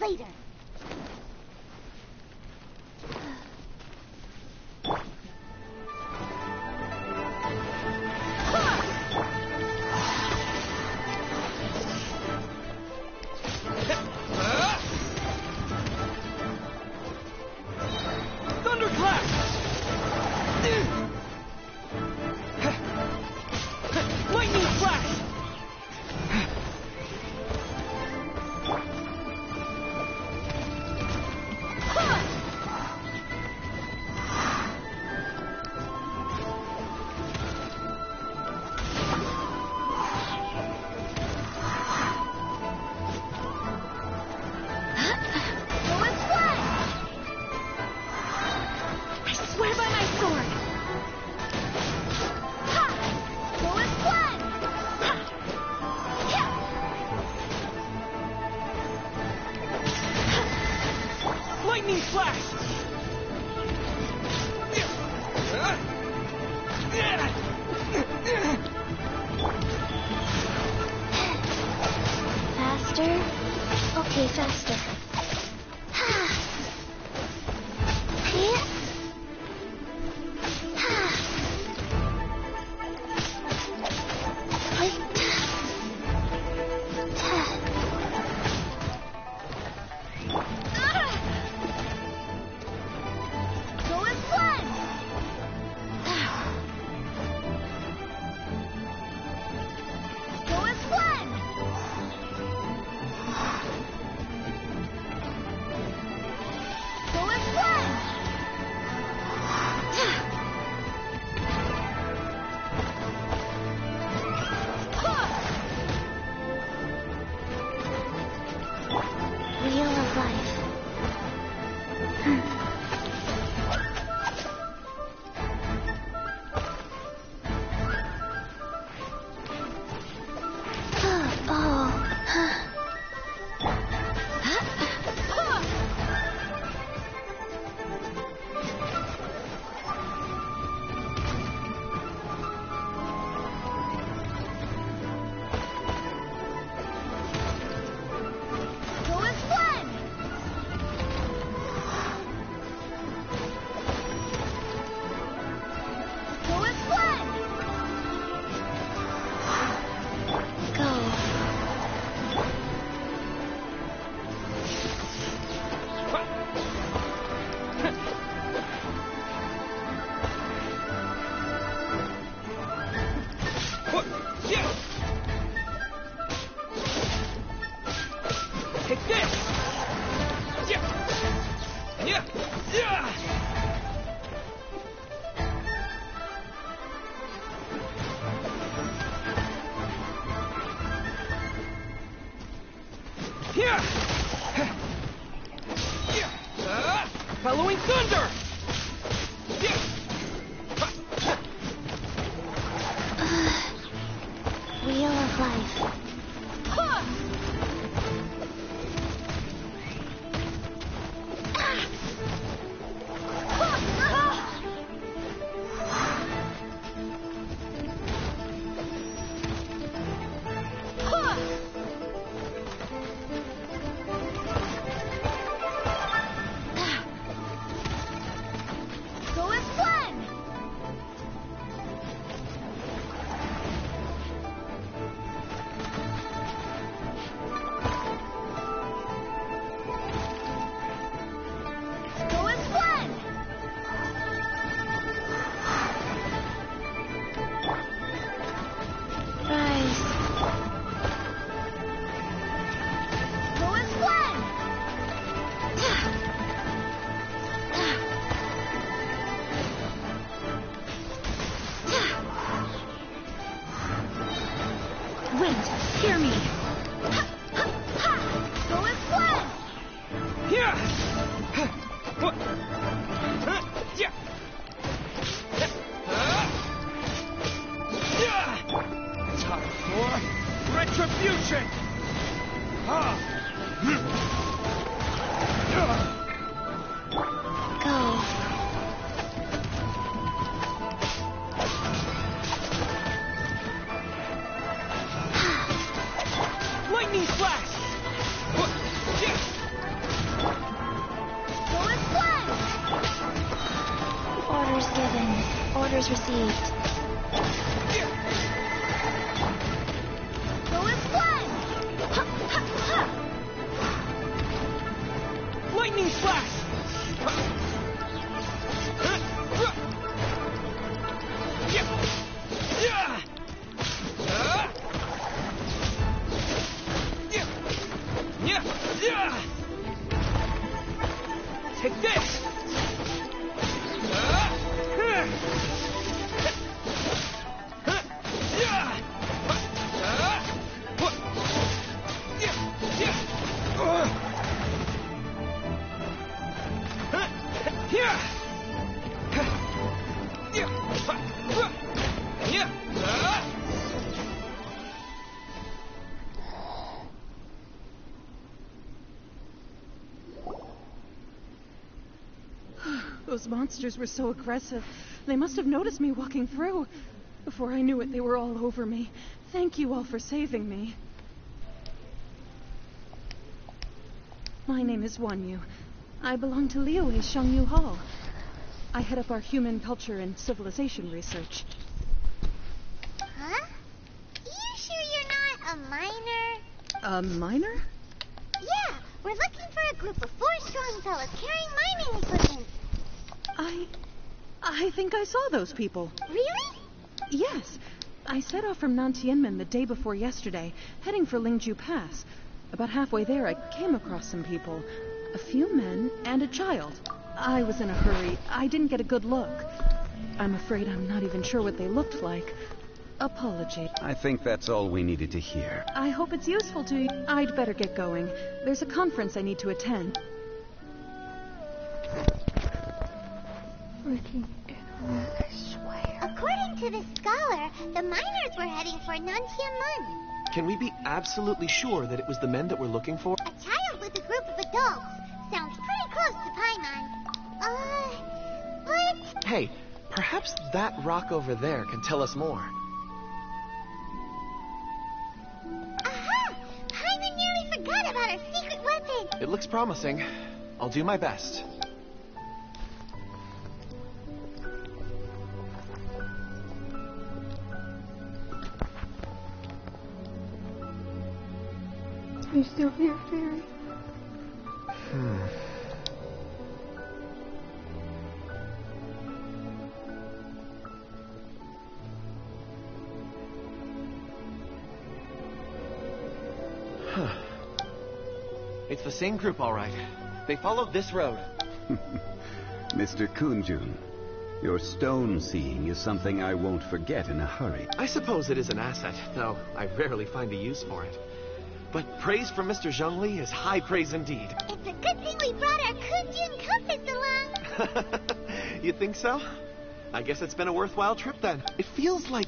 later. Following thunder! Wheel of life. Orders received. Go in flash! Ha, ha, ha. Lightning slash! Take this! Those monsters were so aggressive. They must have noticed me walking through. Before I knew it, they were all over me. Thank you all for saving me. My name is Wanyu. I belong to Liyue Shangyu Hall. I head up our human culture and civilization research. Huh? You sure you're not a minor? A minor? Yeah, we're looking for a group of 4 strong fellas carrying mining equipment. I think I saw those people. Really? Yes. I set off from Nantianmen the day before yesterday, heading for Lingju Pass. About halfway there, I came across some people. A few men and a child. I was in a hurry. I didn't get a good look. I'm afraid I'm not even sure what they looked like. Apology. I think that's all we needed to hear. I hope it's useful to you. I'd better get going. There's a conference I need to attend. Freaking internet, I swear. According to this scholar, the miners were heading for Nantianmen. Can we be absolutely sure that it was the men that we're looking for? A child with a group of adults. Sounds pretty close to Paimon. But... Hey, perhaps that rock over there can tell us more. Aha! Paimon nearly forgot about our secret weapon. It looks promising. I'll do my best. Are you still here, Fairy? It's the same group, all right. They followed this road. Mr. Kunjun, your stone seeing is something I won't forget in a hurry. I suppose it is an asset, though I rarely find a use for it. But praise from Mr. Zhongli is high praise indeed. It's a good thing we brought our Kunjun compass along. You think so? I guess it's been a worthwhile trip then. It feels like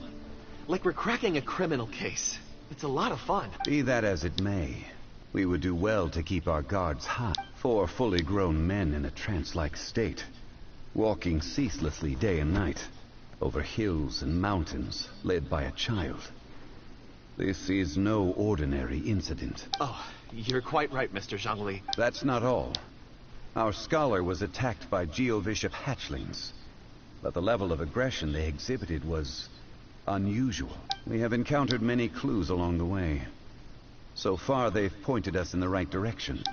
we're cracking a criminal case. It's a lot of fun. Be that as it may, we would do well to keep our guards high. 4 fully grown men in a trance-like state, walking ceaselessly day and night, over hills and mountains, led by a child. This is no ordinary incident. Oh, you're quite right, Mr. Zhongli. That's not all. Our scholar was attacked by Geovishap hatchlings, but the level of aggression they exhibited was unusual. We have encountered many clues along the way. So far, they've pointed us in the right direction.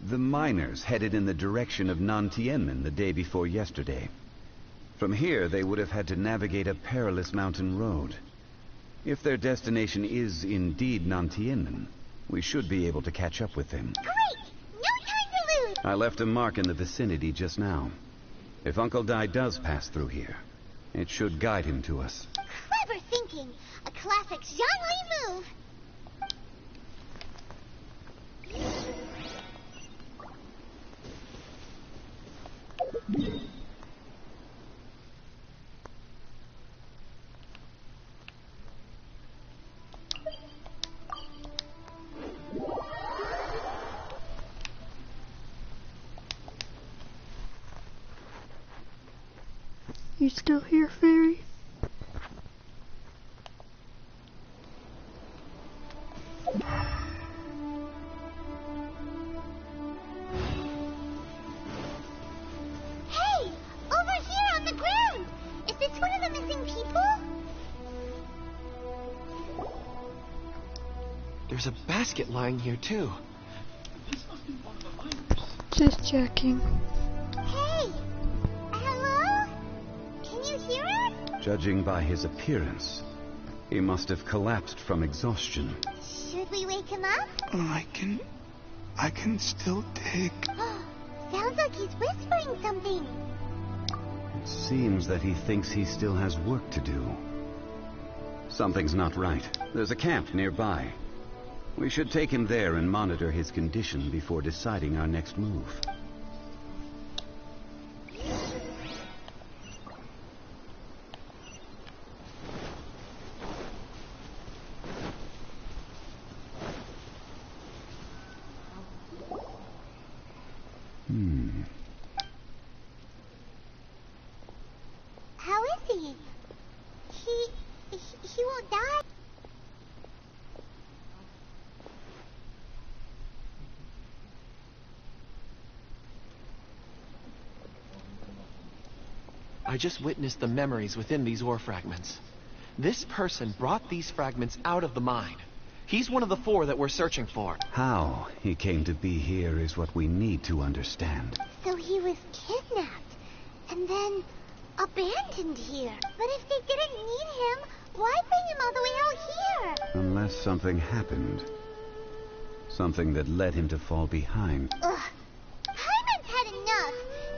The miners headed in the direction of Nantianmen the day before yesterday. From here, they would have had to navigate a perilous mountain road. If their destination is indeed Nantianmen, we should be able to catch up with them. Great! No time to lose! I left a mark in the vicinity just now. If Uncle Dai does pass through here, it should guide him to us. Clever thinking. A classic Zhongli move. You still here, Fairy? Hey! Over here on the ground! There's a basket lying here, too. Just checking. Hey! Hello? Can you hear us? Judging by his appearance, he must have collapsed from exhaustion. Should we wake him up? I can still dig. Sounds like he's whispering something. It seems that he thinks he still has work to do. Something's not right. There's a camp nearby. We should take him there and monitor his condition before deciding our next move. How is he? He won't die. I just witnessed the memories within these ore fragments. This person brought these fragments out of the mine. He's one of the 4 that we're searching for. How he came to be here is what we need to understand. So he was kidnapped and then abandoned here. But if they didn't need him, why bring him all the way out here? Unless something happened. Something that led him to fall behind. Ugh. Hyman's had enough.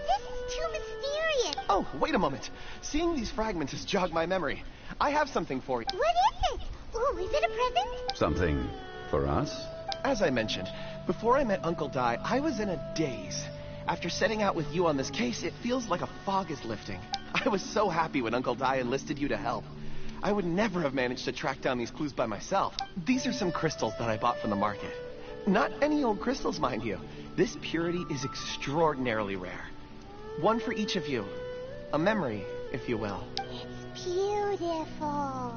This is too mysterious. Oh, wait a moment. Seeing these fragments has jogged my memory. I have something for you. What is it? Ooh, is it a present? Something for us? As I mentioned, before I met Uncle Di, I was in a daze. After setting out with you on this case, it feels like a fog is lifting. I was so happy when Uncle Di enlisted you to help. I would never have managed to track down these clues by myself. These are some crystals that I bought from the market. Not any old crystals, mind you. This purity is extraordinarily rare. One for each of you. A memory, if you will. It's beautiful.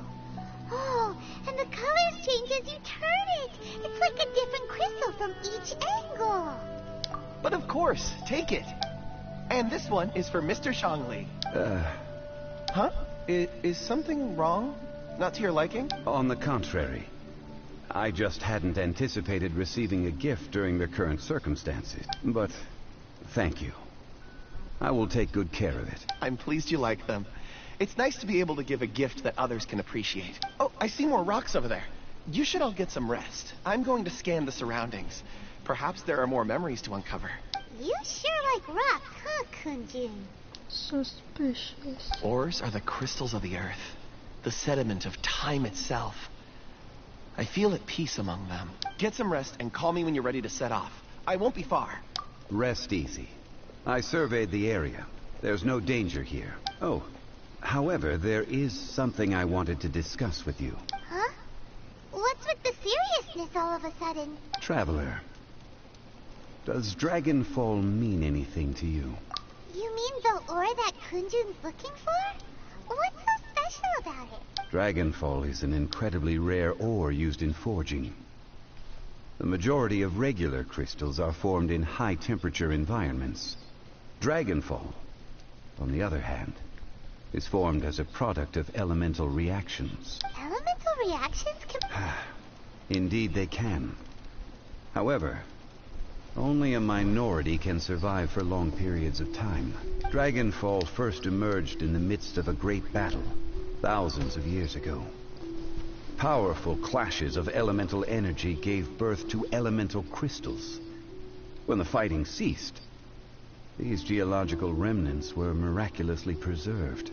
Oh, and the colors change as you turn it. It's like a different crystal from each angle. But of course, take it. And this one is for Mr. Shangli. Huh? Is something wrong? Not to your liking? On the contrary. I just hadn't anticipated receiving a gift during the current circumstances. But thank you. I will take good care of it. I'm pleased you like them. It's nice to be able to give a gift that others can appreciate. Oh, I see more rocks over there. You should all get some rest. I'm going to scan the surroundings. Perhaps there are more memories to uncover. You sure like rocks, huh, Kunjun? Suspicious. Ores are the crystals of the earth, the sediment of time itself. I feel at peace among them. Get some rest and call me when you're ready to set off. I won't be far. Rest easy. I surveyed the area. There's no danger here. Oh, however, there is something I wanted to discuss with you. Huh? What's with the seriousness all of a sudden? Traveler, does Dragonfall mean anything to you? You mean the ore that Kunjun's looking for? What's so special about it? Dragonfall is an incredibly rare ore used in forging. The majority of regular crystals are formed in high-temperature environments. Dragonfall, on the other hand, is formed as a product of elemental reactions. Elemental reactions can... Indeed they can. However, only a minority can survive for long periods of time. Dragonfall first emerged in the midst of a great battle, thousands of years ago. Powerful clashes of elemental energy gave birth to elemental crystals. When the fighting ceased, these geological remnants were miraculously preserved.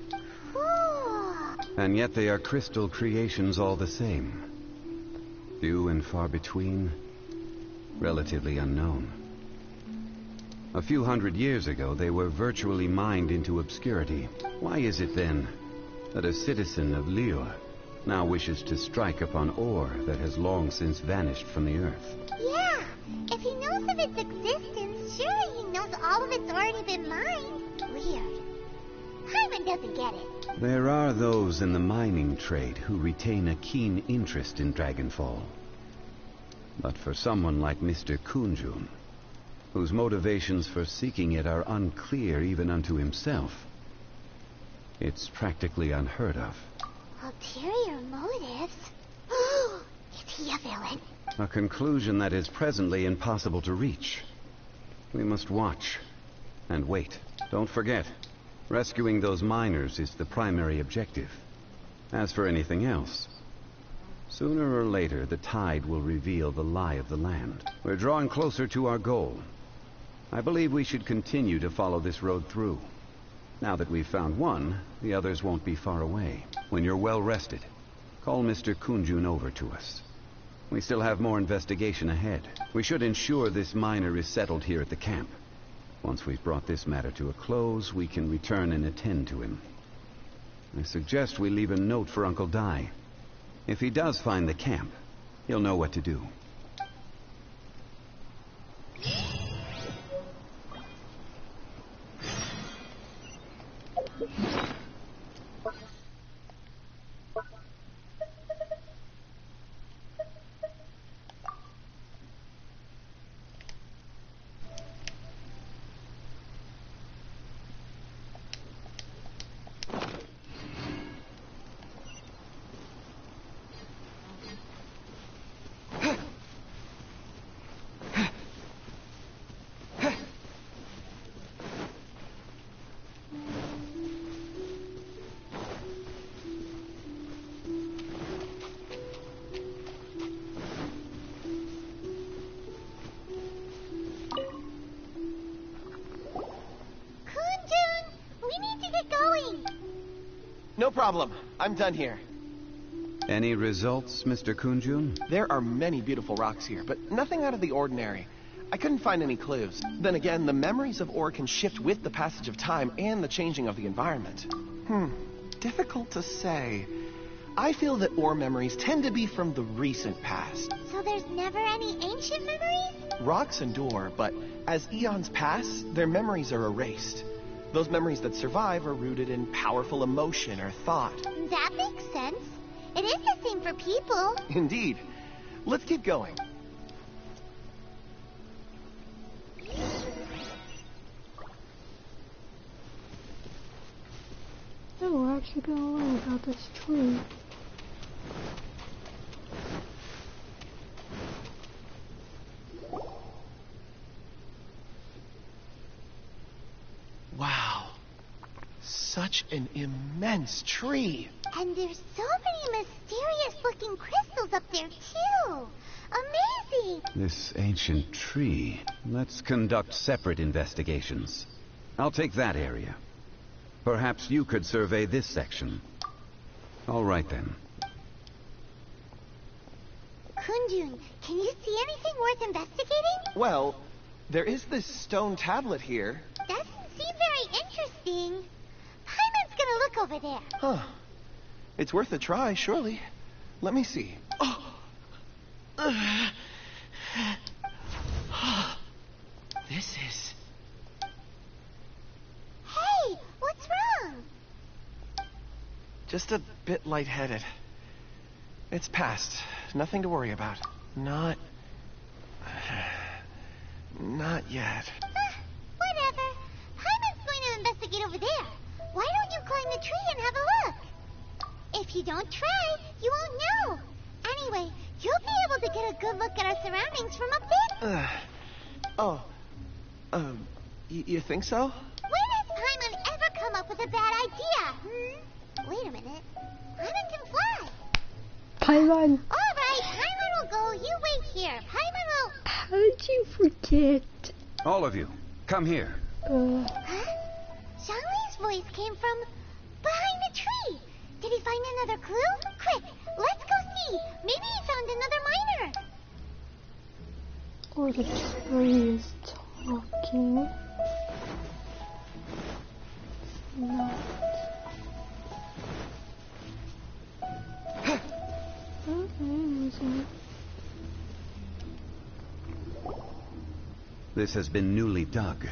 Ooh. And yet they are crystal creations all the same. Few and far between, relatively unknown. A few hundred years ago, they were virtually mined into obscurity. Why is it then that a citizen of Liyue now wishes to strike upon ore that has long since vanished from the earth? Yeah, if he knows of its existence, surely he knows all of it's already been mined. Weird. Hyman doesn't get it. There are those in the mining trade who retain a keen interest in Dragonfall. But for someone like Mr. Kunjun, whose motivations for seeking it are unclear even unto himself, it's practically unheard of. Ulterior motives? If he a villain? A conclusion that is presently impossible to reach. We must watch and wait. Don't forget, rescuing those miners is the primary objective. As for anything else, sooner or later the tide will reveal the lie of the land. We're drawing closer to our goal. I believe we should continue to follow this road through. Now that we've found one, the others won't be far away. When you're well rested, call Mr. Kunjun over to us. We still have more investigation ahead. We should ensure this miner is settled here at the camp. Once we've brought this matter to a close, we can return and attend to him. I suggest we leave a note for Uncle Dai. If he does find the camp, he'll know what to do. No problem. I'm done here. Any results, Mr. Kunjun? There are many beautiful rocks here, but nothing out of the ordinary. I couldn't find any clues. Then again, the memories of ore can shift with the passage of time and the changing of the environment. Difficult to say. I feel that ore memories tend to be from the recent past. So there's never any ancient memories? Rocks endure, but as eons pass, their memories are erased. Those memories that survive are rooted in powerful emotion or thought. That makes sense. It is the same for people. Indeed. Let's keep going. Oh, we're actually gonna learn about this tree. Wow. Such an immense tree. And there's so many mysterious-looking crystals up there, too. Amazing! This ancient tree. Let's conduct separate investigations. I'll take that area. Perhaps you could survey this section. All right, then. Kunjun, can you see anything worth investigating? Well, there is this stone tablet here. Doesn't seem very interesting. Paimon's gonna look over there. Huh. It's worth a try, surely. Let me see. Oh! This is... Hey, what's wrong? just a bit lightheaded. It's past. Nothing to worry about. Not yet. Whatever. Paimon's going to investigate over there. Why don't you climb the tree and have a look? If you don't try, you won't know. Anyway, you'll be able to get a good look at our surroundings from up there. You think so? When has Paimon ever come up with a bad idea? Wait a minute. Paimon can fly. Paimon. All right, Paimon will go. You wait here. Paimon will... How did you forget? All of you, come here. Huh? Xianglei's voice came from behind the tree. Did he find another clue? Quick, let's go see. Maybe he found another miner. Or the tree is talking. Not. This has been newly dug.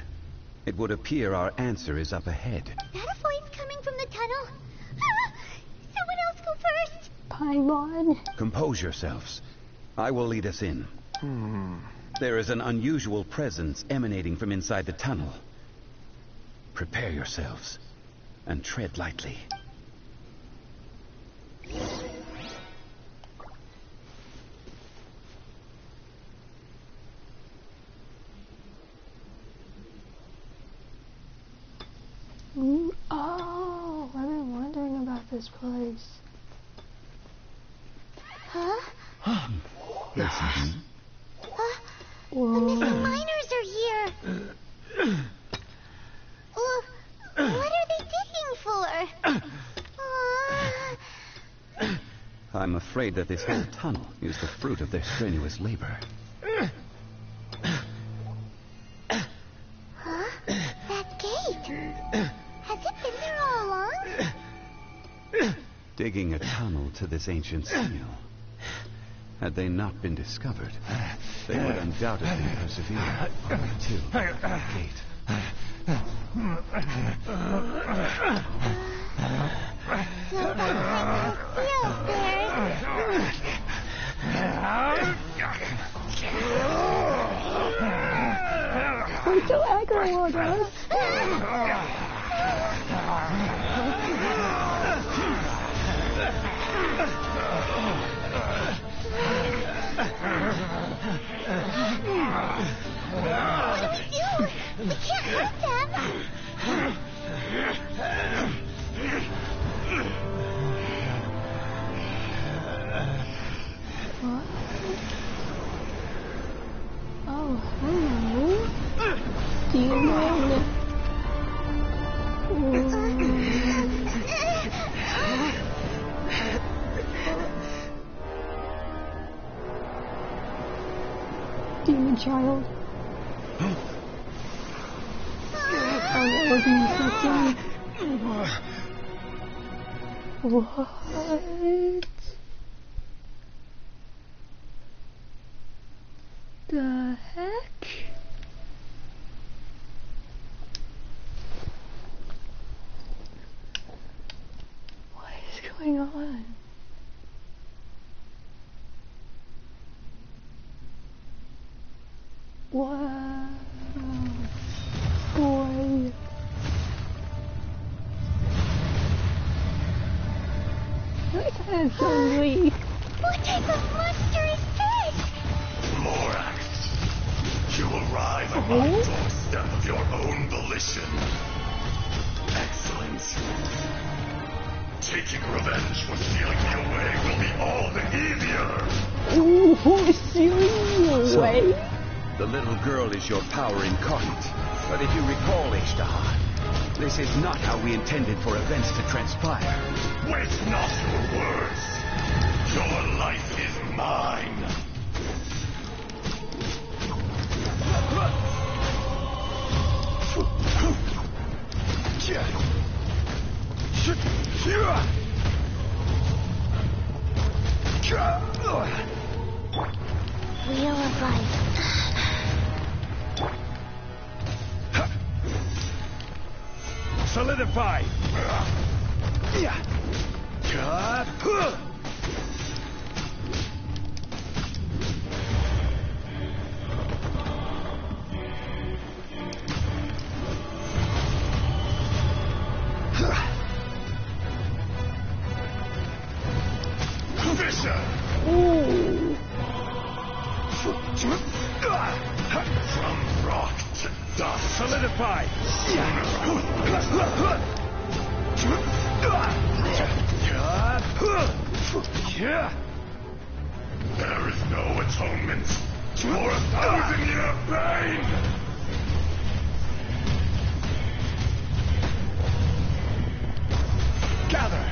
It would appear our answer is up ahead. Is that a voice coming from the tunnel? Someone else go first. Paimon. Compose yourselves. I will lead us in. There is an unusual presence emanating from inside the tunnel. Prepare yourselves and tread lightly. this place? Huh? Listen. The missing miners are here. What are they digging for? I'm afraid that this whole tunnel is the fruit of their strenuous labor. Huh? That gate. Has it been there all along? Digging a tunnel to this ancient seal. Had they not been discovered, they would undoubtedly persevere to the gate. So that seal's there. We're so aggro on us. What do we do? We can't hurt them. What? Oh, hello. Demon. Demon child. Oh, that wasn't infecting. What? The heck? What is going on? Wow. Boy. That sounds so weak. What type of monster is this? Morax, you arrive at my doorstep of your own volition. Excellent. Taking revenge for stealing me away will be all the easier. Ooh, stealing away? The little girl is your power incarnate. But if you recall, Ishtar, this is not how we intended for events to transpire. Waste not your words. Your life is mine. Wheel of life. Solidify. Fisher. From rock to dust. Solidify. There is no atonement for 1,000-year pain! Gather!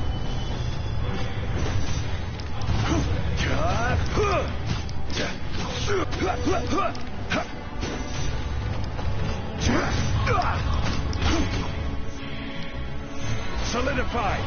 Solidify!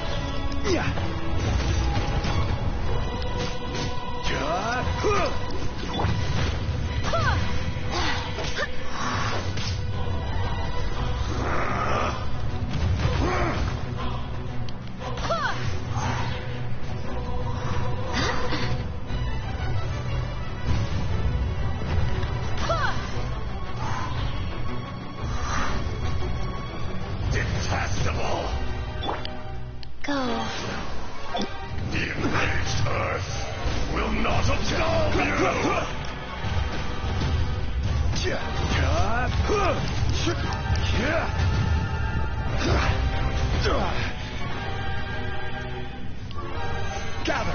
Detestable! Go. The enraged earth will not absolve you! Gather!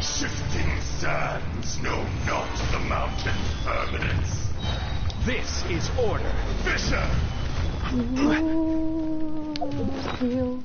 Shifting sands know not the mountain's permanence. This is order. Fisher! Heal.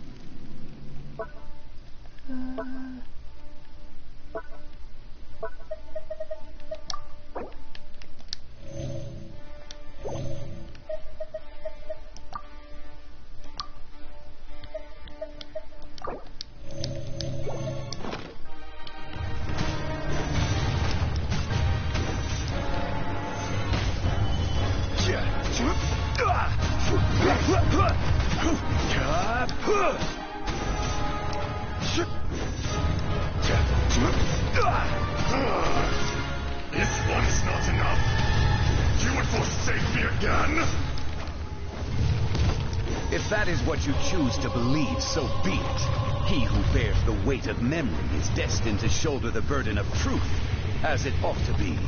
If one is not enough, you would forsake me again? If that is what you choose to believe, so be it. He who bears the weight of memory is destined to shoulder the burden of truth, as it ought to be.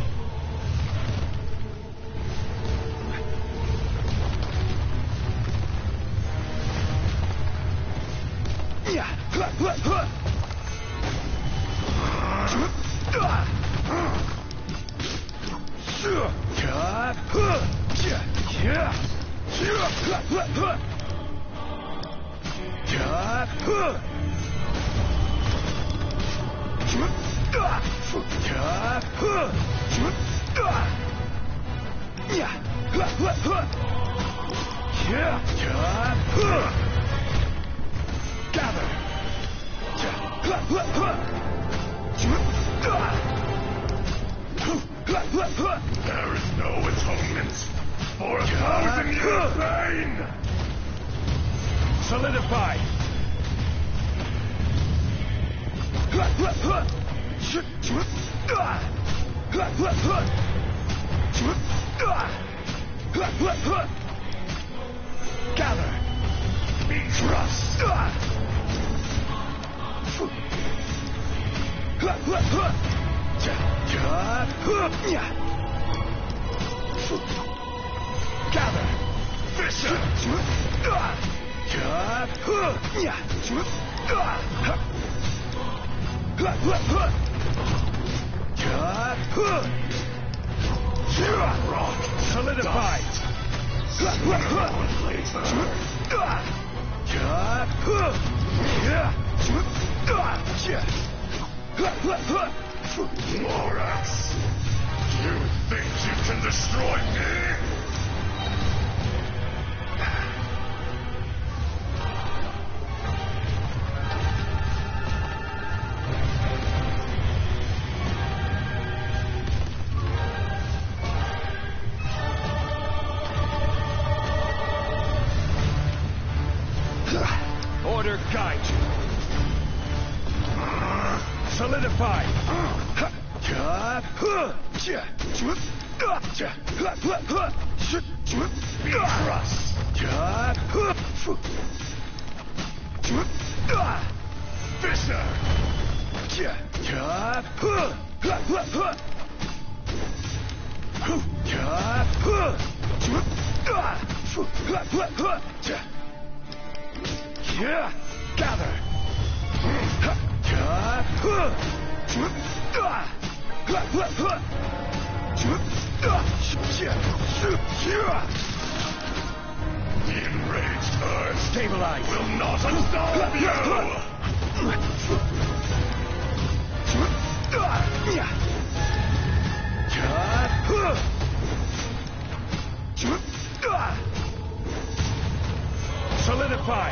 There is no atonement for 1,000 years pain! Solidify. Gather! Be trust! Gather! Fisher! Rock. Solidify. Morax! You think you can destroy me? Order guide you. Solidify. Be trust! Fisher! Gather! The enraged earth Stabilize. will not absolve you! Solidify.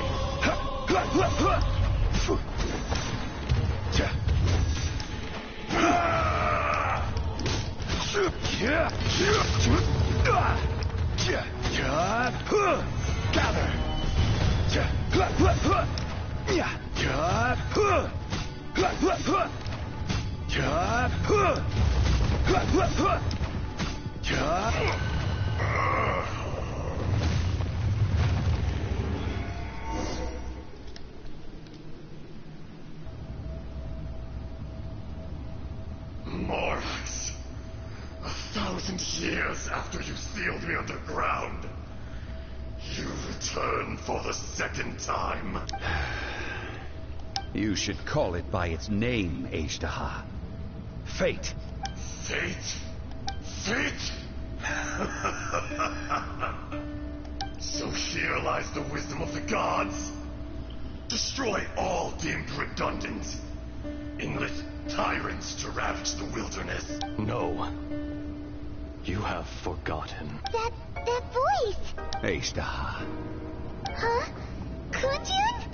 Gather! Morax, a 1,000 years after you sealed me underground, you return for the second time. You should call it by its name, Ashtaha. Fate. Fate? Fate? So here lies the wisdom of the gods. Destroy all deemed redundant. Enlist tyrants to ravage the wilderness. No. You have forgotten. That voice! Ashtaha. Huh? Kunjun?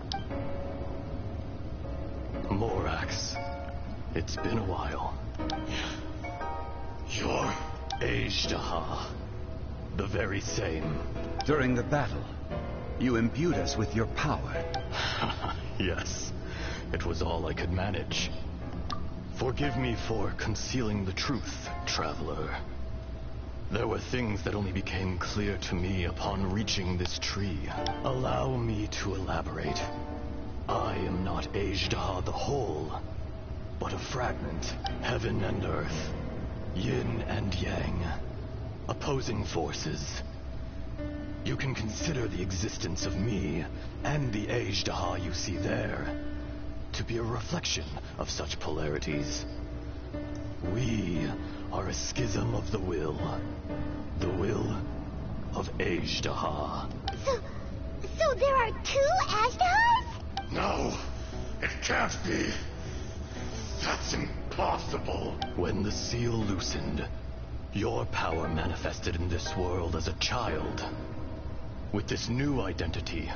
Morax. It's been a while. You're... Ashtaha. The very same. During the battle, you imbued us with your power. Yes. It was all I could manage. Forgive me for concealing the truth, traveler. There were things that only became clear to me upon reaching this tree. Allow me to elaborate. I am not Ashtaha the whole, but a fragment. Heaven and earth. Yin and yang. Opposing forces. You can consider the existence of me and the Ashtaha you see there to be a reflection of such polarities. We are a schism of the will. The will of Ashtaha. So there are two Ashtahas? No, it can't be. That's impossible. When the seal loosened, your power manifested in this world as a child. With this new identity,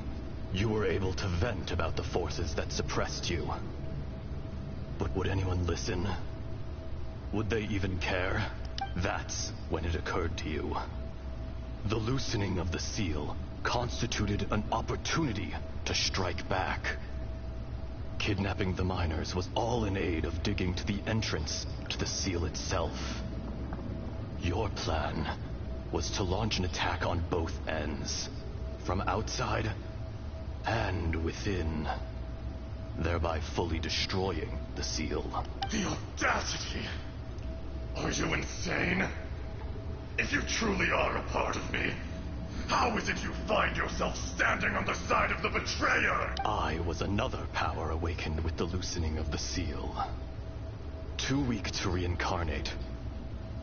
you were able to vent about the forces that suppressed you. But would anyone listen? Would they even care? That's when it occurred to you. The loosening of the seal constituted an opportunity to strike back. Kidnapping the miners was all in aid of digging to the entrance to the seal itself. Your plan was to launch an attack on both ends, from outside and within, thereby fully destroying the seal. The audacity! Are you insane? If you truly are a part of me, how is it you find yourself standing on the side of the betrayer? I was another power awakened with the loosening of the seal. Too weak to reincarnate,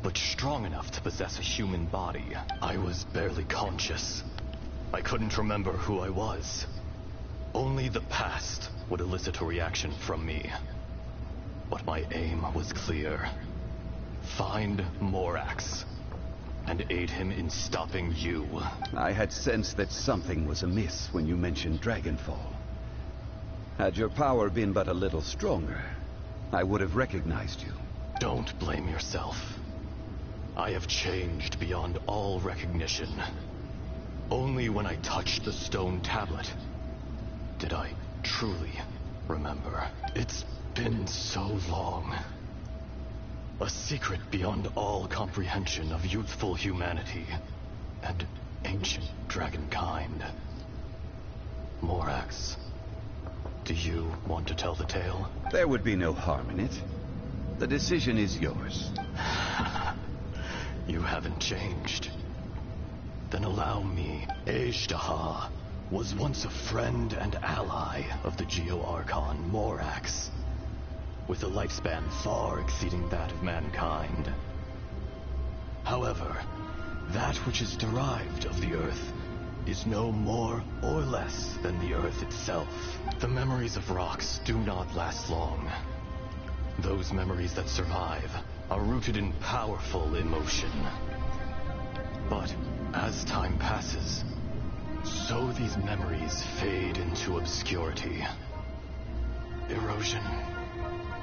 but strong enough to possess a human body. I was barely conscious. I couldn't remember who I was. Only the past would elicit a reaction from me. But my aim was clear. Find Morax and aid him in stopping you. I had sensed that something was amiss when you mentioned Dragonfall. Had your power been but a little stronger, I would have recognized you. Don't blame yourself. I have changed beyond all recognition. Only when I touched the stone tablet did I truly remember. It's been so long. A secret beyond all comprehension of youthful humanity and ancient dragonkind. Morax, do you want to tell the tale? There would be no harm in it. The decision is yours. You haven't changed. Then allow me. Ashtaha was once a friend and ally of the Geo-Archon Morax, with a lifespan far exceeding that of mankind. However, that which is derived of the Earth is no more or less than the Earth itself. The memories of rocks do not last long. Those memories that survive are rooted in powerful emotion. But as time passes, so these memories fade into obscurity. Erosion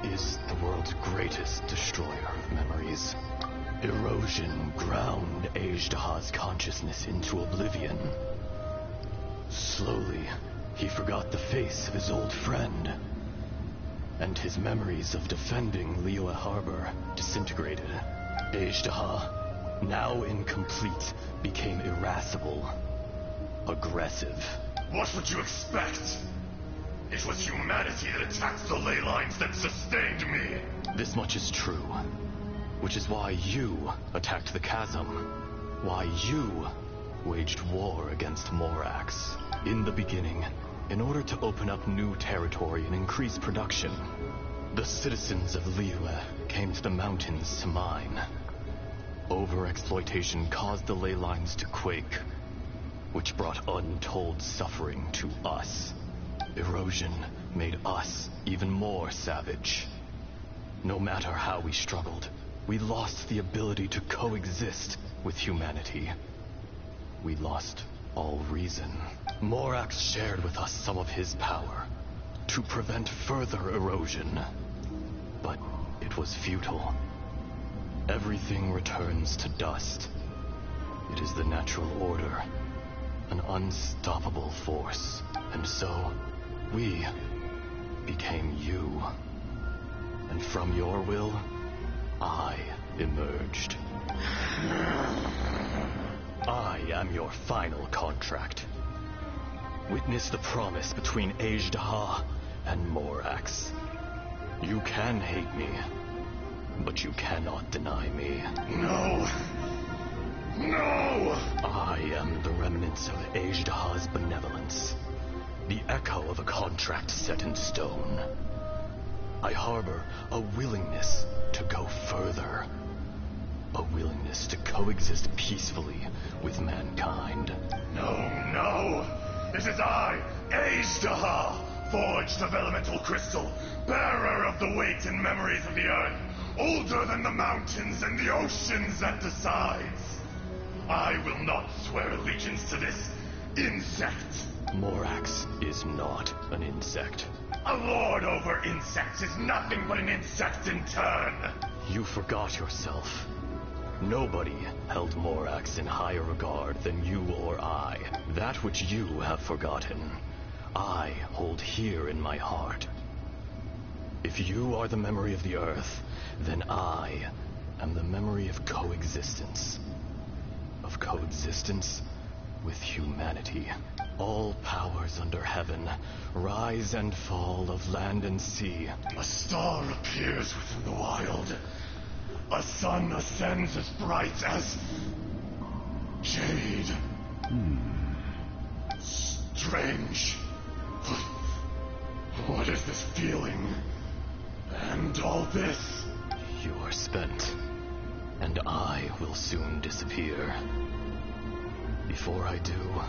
is the world's greatest destroyer of memories. Erosion ground Ashtaha's consciousness into oblivion. Slowly, he forgot the face of his old friend, and his memories of defending Liyue Harbor disintegrated. Ashtaha, now incomplete, became irascible, aggressive. What would you expect? It was humanity that attacked the ley lines that sustained me. This much is true. Which is why you attacked the chasm. Why you waged war against Morax. In the beginning, in order to open up new territory and increase production, the citizens of Liyue came to the mountains to mine. Overexploitation caused the ley lines to quake, which brought untold suffering to us. Erosion made us even more savage. No matter how we struggled, we lost the ability to coexist with humanity. We lost all reason. Morax shared with us some of his power to prevent further erosion. But it was futile. Everything returns to dust. It is the natural order, an unstoppable force. And so, we became you. And from your will, I emerged. I am your final contract. Witness the promise between Azhdaha and Morax. You can hate me, but you cannot deny me. No! No! I am the remnants of Azhdaha's benevolence, the echo of a contract set in stone. I harbor a willingness to go further, a willingness to coexist peacefully with mankind. No, no! It is I, Azhdaha, forged of elemental crystal, bearer of the weight and memories of the earth, older than the mountains and the oceans at the sides. I will not swear allegiance to this insect. Morax is not an insect. A lord over insects is nothing but an insect in turn. You forgot yourself. Nobody held Morax in higher regard than you or I. That which you have forgotten, I hold here in my heart. If you are the memory of the earth, then I am the memory of coexistence. Of coexistence with humanity. All powers under heaven, rise and fall of land and sea. A star appears within the wild. A sun ascends as bright as jade. Strange. What is this feeling? And all this? You are spent, and I will soon disappear. Before I do,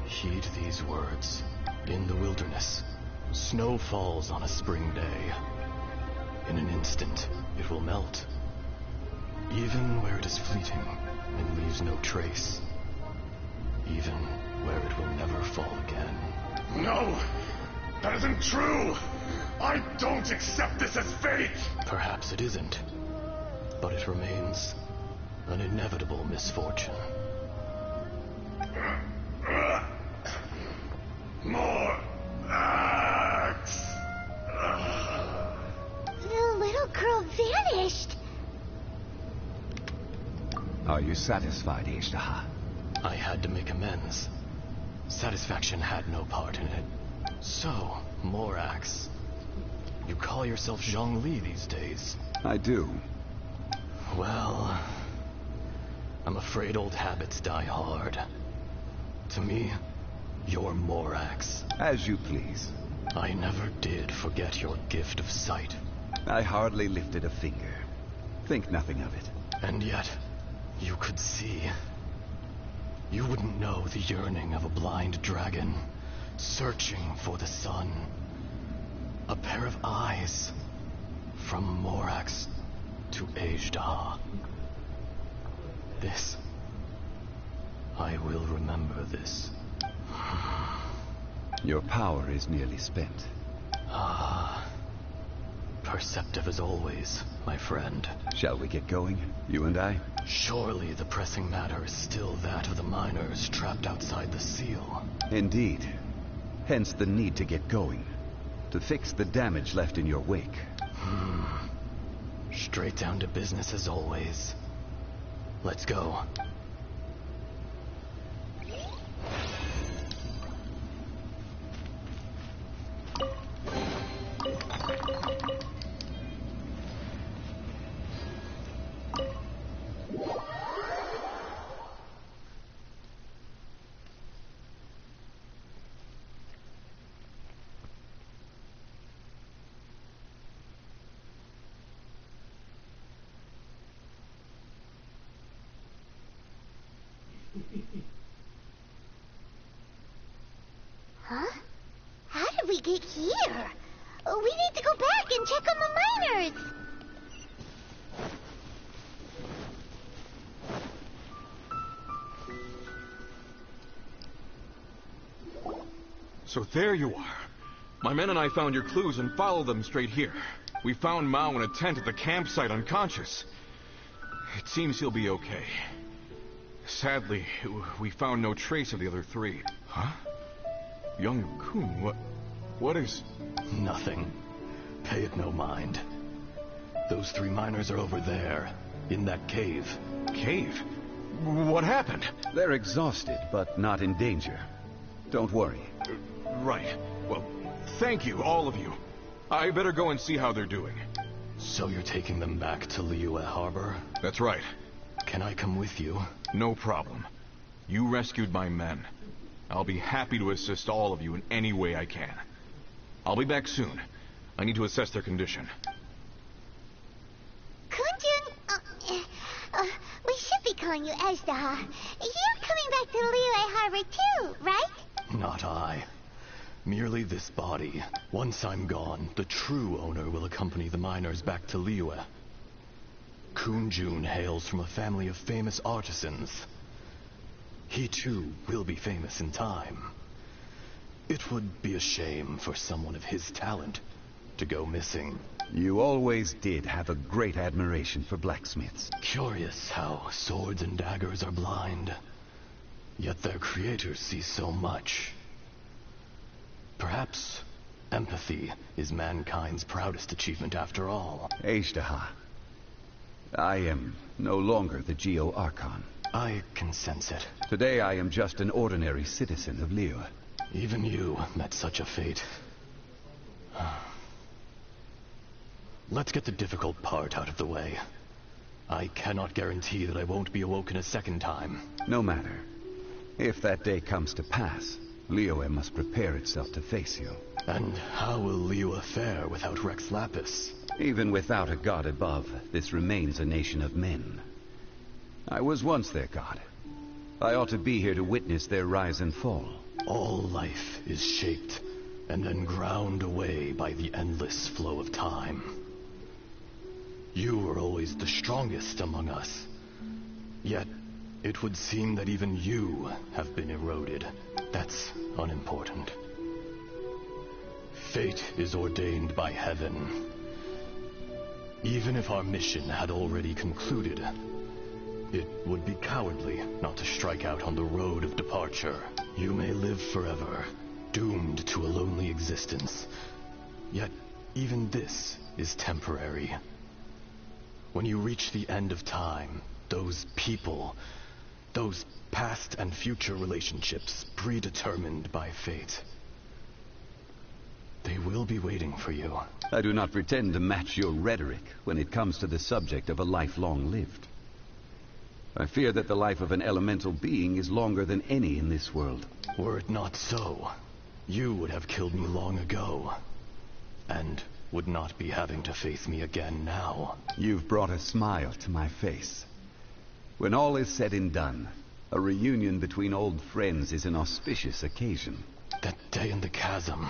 heed these words. In the wilderness, snow falls on a spring day. In an instant, it will melt, even where it is fleeting and leaves no trace, even where it will never fall again. No! That isn't true! I don't accept this as fate! Perhaps it isn't, but it remains an inevitable misfortune. More axe! The little girl vanished. Are you satisfied, Azhdaha? I had to make amends. Satisfaction had no part in it. So, Morax, you call yourself Zhongli these days. I do. Well, I'm afraid old habits die hard. To me, you're Morax. As you please. I never did forget your gift of sight. I hardly lifted a finger. Think nothing of it. And yet, you could see. You wouldn't know the yearning of a blind dragon, searching for the sun. A pair of eyes, from Morax to Azhdaha. This, I will remember this. Your power is nearly spent. Perceptive as always, my friend. Shall we get going, you and I? Surely the pressing matter is still that of the miners trapped outside the seal. Indeed. Hence the need to get going. To fix the damage left in your wake. Straight down to business as always. Let's go. Huh? How did we get here? We need to go back and check on the miners. So there you are. My men and I found your clues and followed them straight here. We found Mao in a tent at the campsite unconscious. It seems he'll be okay. Sadly, we found no trace of the other three. Huh? Young Kun, what is... Nothing. Pay it no mind. Those three miners are over there, in that cave. Cave? What happened? They're exhausted, but not in danger. Don't worry. Right. Well, thank you, all of you. I better go and see how they're doing. So you're taking them back to Liyue Harbor? That's right. Can I come with you? No problem. You rescued my men. I'll be happy to assist all of you in any way I can. I'll be back soon. I need to assess their condition. Kunjun, we should be calling you Ajdaha. You're coming back to Liyue Harbor too, right? Not I. Merely this body. Once I'm gone, the true owner will accompany the miners back to Liyue. Kunjun hails from a family of famous artisans. He too will be famous in time. It would be a shame for someone of his talent to go missing. You always did have a great admiration for blacksmiths. Curious how swords and daggers are blind, yet their creators see so much. Perhaps empathy is mankind's proudest achievement after all. Ajdaha, I am no longer the Geo-Archon. I can sense it. Today I am just an ordinary citizen of Liyue. Even you met such a fate. Let's get the difficult part out of the way. I cannot guarantee that I won't be awoken a second time. No matter. If that day comes to pass, Liyue must prepare itself to face you. And how will Liyue fare without Rex Lapis? Even without a god above, this remains a nation of men. I was once their god. I ought to be here to witness their rise and fall. All life is shaped and then ground away by the endless flow of time. You were always the strongest among us. Yet, it would seem that even you have been eroded. That's unimportant. Fate is ordained by heaven. Even if our mission had already concluded, it would be cowardly not to strike out on the road of departure. You may live forever, doomed to a lonely existence. Yet, even this is temporary. When you reach the end of time, those people, those past and future relationships predetermined by fate, they will be waiting for you. I do not pretend to match your rhetoric when it comes to the subject of a life long lived. I fear that the life of an elemental being is longer than any in this world. Were it not so, you would have killed me long ago, and would not be having to face me again now. You've brought a smile to my face. When all is said and done, a reunion between old friends is an auspicious occasion. That day in the chasm,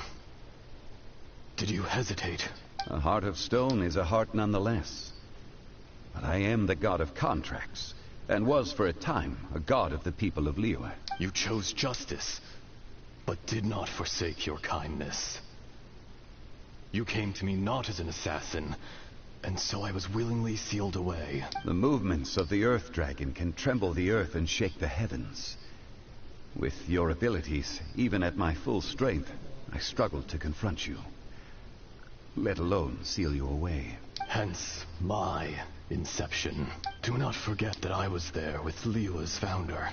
did you hesitate? A heart of stone is a heart nonetheless. But I am the god of contracts, and was for a time a god of the people of Liyue. You chose justice, but did not forsake your kindness. You came to me not as an assassin, and so I was willingly sealed away. The movements of the Earth Dragon can tremble the earth and shake the heavens. With your abilities, even at my full strength, I struggled to confront you. Let alone seal you away. Hence my inception. Do not forget that I was there with Liyue's founder.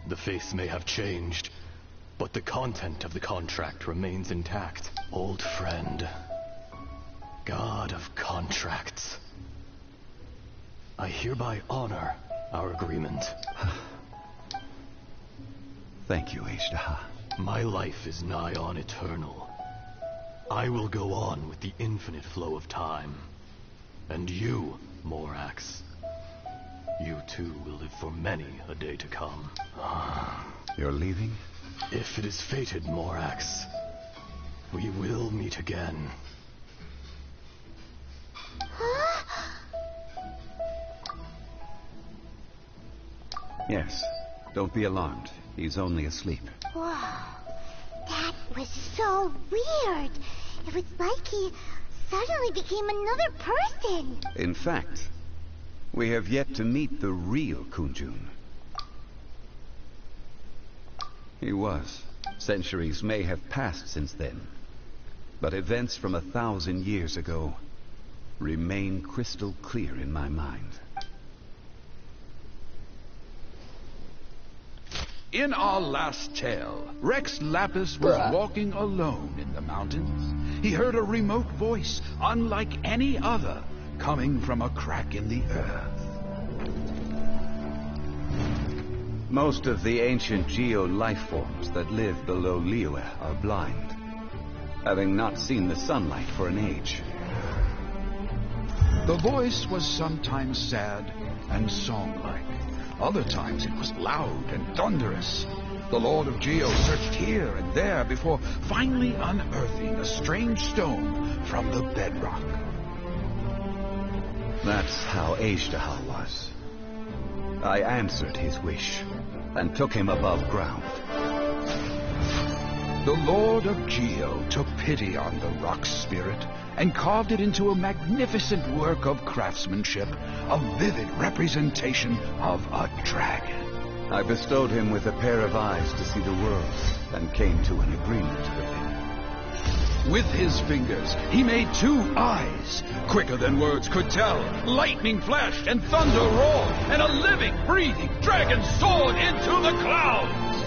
The face may have changed, but the content of the contract remains intact. Old friend. God of contracts. I hereby honor our agreement. Thank you, Ajdaha. My life is nigh on eternal. I will go on with the infinite flow of time. And you, Morax, you too. too will live for many a day to come. You're leaving? If it is fated, Morax, we will meet again. Yes. Don't be alarmed. He's only asleep. Whoa. That was so weird. It was like he suddenly became another person. In fact, we have yet to meet the real Kunjun. He was. Centuries may have passed since then, but events from 1,000 years ago remain crystal clear in my mind. In our last tale, Rex Lapis was walking alone in the mountains. He heard a remote voice, unlike any other, coming from a crack in the earth. Most of the ancient geo-life forms that live below Liyue are blind, having not seen the sunlight for an age. The voice was sometimes sad and song-like. Other times it was loud and thunderous. The Lord of Geo searched here and there before finally unearthing a strange stone from the bedrock. That's how Ashtaha was. I answered his wish and took him above ground. The Lord of Geo took pity on the rock spirit and carved it into a magnificent work of craftsmanship, a vivid representation of a dragon. I bestowed him with a pair of eyes to see the world and came to an agreement with him. With his fingers, he made 2 eyes. Quicker than words could tell, lightning flashed and thunder roared, and a living, breathing dragon soared into the clouds.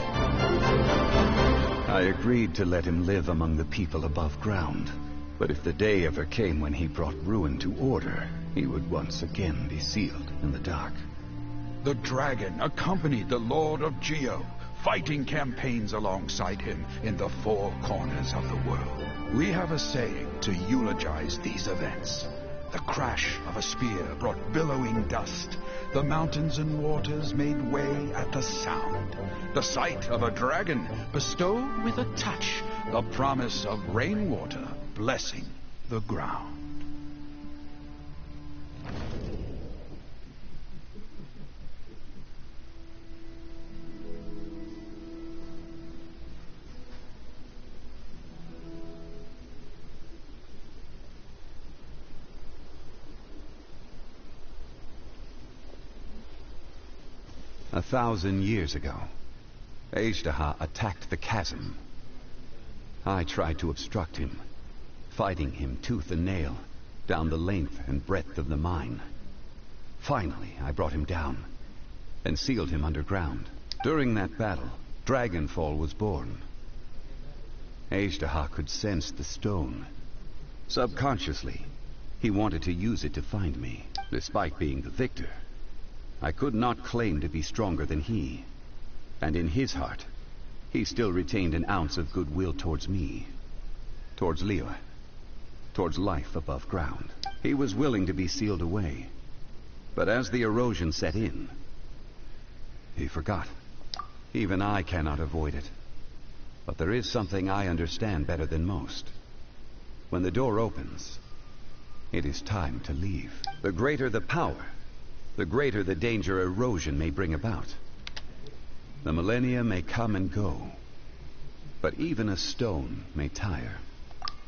I agreed to let him live among the people above ground. But if the day ever came when he brought ruin to order, he would once again be sealed in the dark. The dragon accompanied the Lord of Geo, fighting campaigns alongside him in the 4 corners of the world. We have a saying to eulogize these events. The crash of a spear brought billowing dust. The mountains and waters made way at the sound. The sight of a dragon bestowed with a touch the promise of rainwater blessing the ground. A 1,000 years ago, Ashtaha attacked the chasm. I tried to obstruct him, fighting him tooth and nail down the length and breadth of the mine. Finally, I brought him down and sealed him underground. During that battle, Dragonfall was born. Ashtaha could sense the stone. Subconsciously, he wanted to use it to find me. Despite being the victor, I could not claim to be stronger than he. And in his heart, he still retained an ounce of goodwill towards me. Towards Liyue. Towards life above ground. He was willing to be sealed away. But as the erosion set in, he forgot. Even I cannot avoid it. But there is something I understand better than most. When the door opens, it is time to leave. The greater the power, the greater the danger erosion may bring about. The millennia may come and go, but even a stone may tire.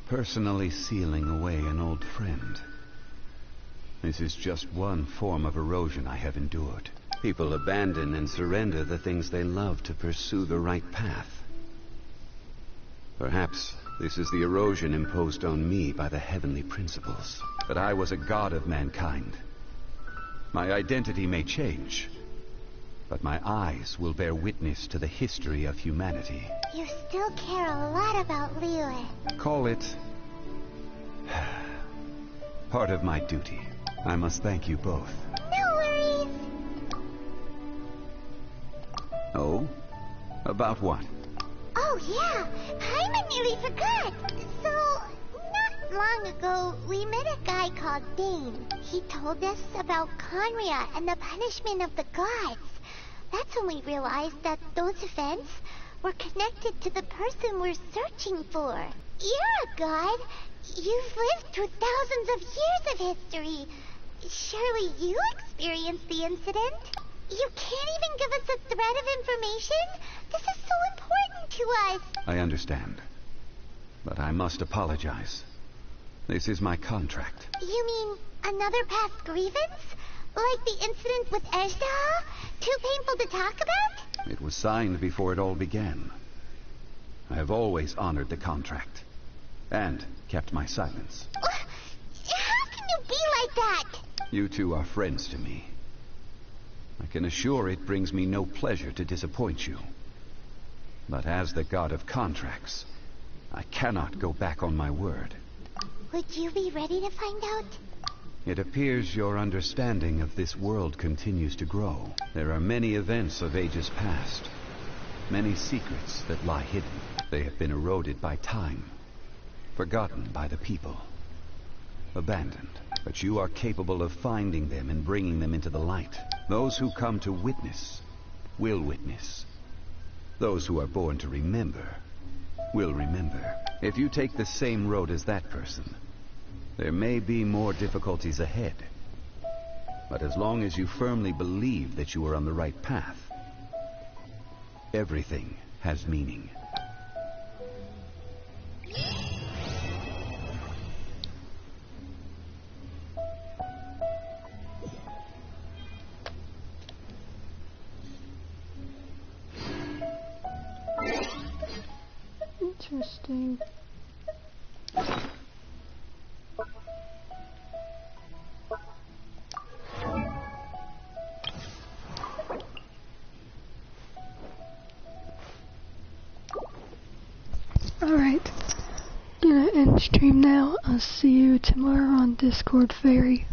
Personally sealing away an old friend. This is just one form of erosion I have endured. People abandon and surrender the things they love to pursue the right path. Perhaps this is the erosion imposed on me by the heavenly principles. That I was a god of mankind. My identity may change, but my eyes will bear witness to the history of humanity. You still care a lot about Liyue. Call it part of my duty. I must thank you both. No worries. Oh? About what? Oh, yeah. Paimon nearly forgot. So, not long ago, we met a guy called Dane. He told us about Conria and the punishment of the gods. That's when we realized that those events were connected to the person we're searching for. You're a god. You've lived through thousands of years of history. Surely you experienced the incident. You can't even give us a thread of information? This is so important to us. I understand. But I must apologize. This is my contract. You mean another past grievance? Like the incident with Ejda? Too painful to talk about? It was signed before it all began. I have always honored the contract. And kept my silence. How can you be like that? You two are friends to me. I can assure it brings me no pleasure to disappoint you. But as the god of contracts, I cannot go back on my word. Would you be ready to find out? It appears your understanding of this world continues to grow. There are many events of ages past. Many secrets that lie hidden. They have been eroded by time. Forgotten by the people. Abandoned. But you are capable of finding them and bringing them into the light. Those who come to witness will witness. Those who are born to remember will remember. If you take the same road as that person, there may be more difficulties ahead. But as long as you firmly believe that you are on the right path, everything has meaning. Interesting. Alright, gonna end stream now. I'll see you tomorrow on Discord Fairy.